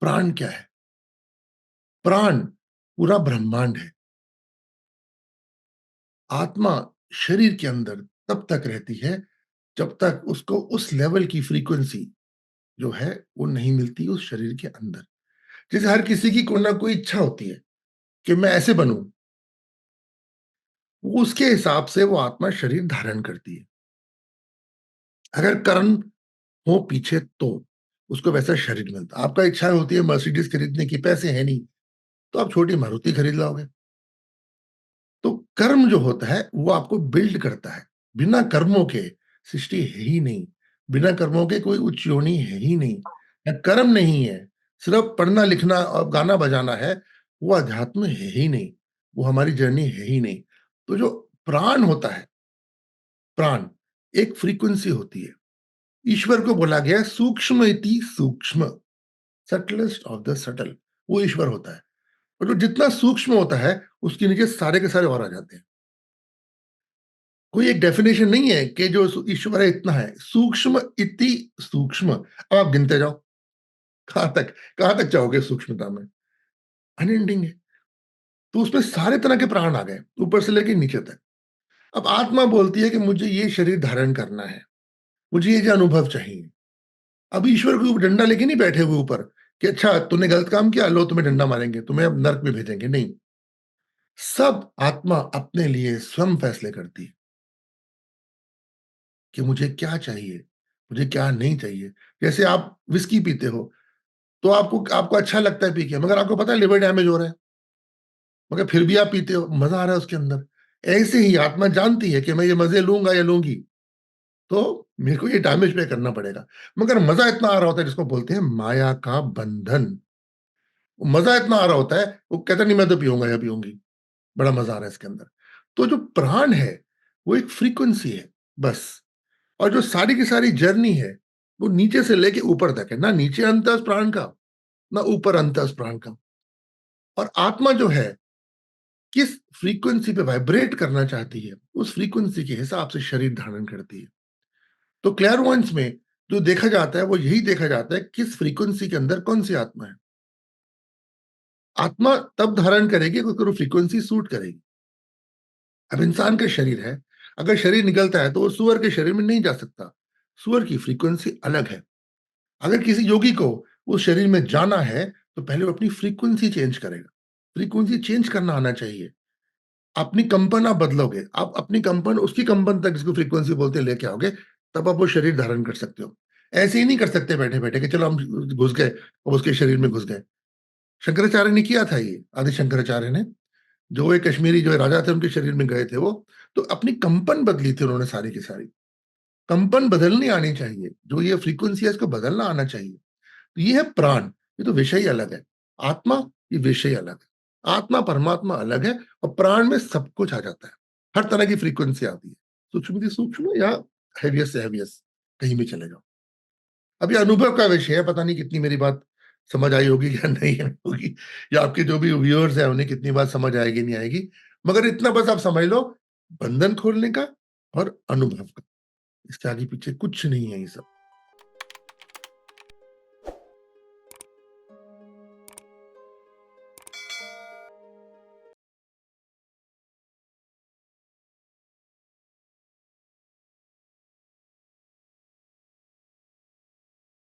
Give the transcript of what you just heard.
प्राण क्या है? प्राण पूरा ब्रह्मांड है। आत्मा शरीर के अंदर तब तक रहती है जब तक उसको उस लेवल की फ्रीक्वेंसी जो है वो नहीं मिलती उस शरीर के अंदर। जैसे हर किसी की कोई ना कोई इच्छा होती है कि मैं ऐसे बनूं, वो उसके हिसाब से वो आत्मा शरीर धारण करती है। अगर कर्म हो पीछे तो उसको वैसा शरीर मिलता। आपका इच्छा होती है मर्सिडीज खरीदने की, पैसे है नहीं, तो आप छोटी मारुति खरीद लाओगे। तो कर्म जो होता है वो आपको बिल्ड करता है। बिना कर्मों के सृष्टि है ही नहीं। बिना कर्मों के कोई उच्च योनि है ही नहीं। कर्म नहीं है, सिर्फ पढ़ना लिखना और गाना बजाना है, वो अध्यात्म है ही नहीं। वो हमारी जर्नी है ही नहीं। तो जो प्राण होता है, प्राण एक फ्रीक्वेंसी होती है। ईश्वर को बोला गया है सूक्ष्म इति सूक्ष्म, सटलेस्ट ऑफ द सटल। वो ईश्वर होता है। और जो जितना सूक्ष्म होता है उसके नीचे सारे के सारे और आ जाते हैं। कोई एक डेफिनेशन नहीं है कि जो ईश्वर है इतना है। सूक्ष्म इति सूक्ष्म। अब आप गिनते जाओ, कहां तक जाओगे सूक्ष्मता में? अनएंडिंग है। तो उसमें सारे तरह के प्राण आ गए, ऊपर से लेके नीचे तक। अब आत्मा बोलती है कि मुझे ये शरीर धारण करना है, मुझे ये जो अनुभव चाहिए। अब ईश्वर के ऊपर डंडा लेके नहीं बैठे हुए ऊपर कि अच्छा तूने गलत काम किया, लो तुम्हें डंडा मारेंगे, तुम्हें अब नर्क में भेजेंगे। नहीं, सब आत्मा अपने लिए स्वयं फैसले करती है कि मुझे क्या चाहिए, मुझे क्या नहीं चाहिए। जैसे आप विस्की पीते हो, तो आपको आपको अच्छा लगता है पी के, मगर आपको पता है लिवर डैमेज हो रहा है, मगर फिर भी आप पीते हो, मजा आ रहा है उसके अंदर। ऐसे ही आत्मा जानती है कि मैं ये मजे लूंगा या लूंगी, तो मेरे को ये डैमेज पे करना पड़ेगा। मगर मजा इतना आ रहा होता है, जिसको बोलते हैं माया का बंधन। मजा इतना आ रहा होता है, वो कहता नहीं मैं तो पीऊंगा या पीऊंगी, बड़ा मजा आ रहा है इसके अंदर। तो जो प्राण है वो एक फ्रीक्वेंसी है बस। और जो सारी की सारी जर्नी है वो नीचे से लेके ऊपर तक है। ना नीचे अंत है उस प्राण का, ना ऊपर अंत है उस प्राण का। और आत्मा जो है किस फ्रीक्वेंसी पे वाइब्रेट करना चाहती है, उस फ्रीक्वेंसी के हिसाब से शरीर धारण करती है। तो क्लैरवॉयंस में जो देखा जाता है वो यही देखा जाता है किस फ्रीक्वेंसी के अंदर कौन सी आत्मा है। आत्मा तब धारण करेगी अगर उसको फ्रीक्वेंसी सूट करेगी। अब इंसान का शरीर है, अगर शरीर निकलता है तो वो सुअर के शरीर में नहीं जा सकता। सुअर की फ्रीक्वेंसी अलग है। अगर किसी योगी को उस शरीर में जाना है तो पहले वो अपनी फ्रीक्वेंसी चेंज करेगा। फ्रीक्वेंसी चेंज करना आना चाहिए। अपनी कंपन आप बदलोगे, आप अपनी कंपन उसकी कंपन तक, जिसको फ्रीक्वेंसी बोलते हैं, लेके आओगे, तब आप वो शरीर धारण कर सकते हो। ऐसे ही नहीं कर सकते बैठे बैठे कि चलो हम घुस गए और उसके शरीर में घुस गए। शंकराचार्य ने किया था ये, आदि शंकराचार्य ने। जो एक कश्मीरी जो राजा थे उनके शरीर में गए थे वो, तो अपनी कंपन बदली थी उन्होंने सारी की सारी। कंपन बदलनी आनी चाहिए, जो ये फ्रीक्वेंसी है इसको बदलना आना चाहिए। तो ये है प्राण, ये तो विषय ही अलग है। आत्मा, ये विषय अलग है। आत्मा परमात्मा अलग है, और प्राण में सब कुछ आ जाता है। हर तरह की फ्रीक्वेंसी आती है, सूक्ष्म से सूक्ष्म या हेवियस से हेवियस, कहीं भी चले जाओ। अब ये अनुभव का विषय है, पता नहीं कितनी मेरी बात समझ आई होगी या नहीं आई होगी, या आपके जो भी व्यूअर्स हैं उन्हें कितनी बात समझ आएगी नहीं आएगी। मगर इतना बस आप समझ लो, बंधन खोलने का और अनुभव का, इसके आगे पीछे कुछ नहीं है ये सब।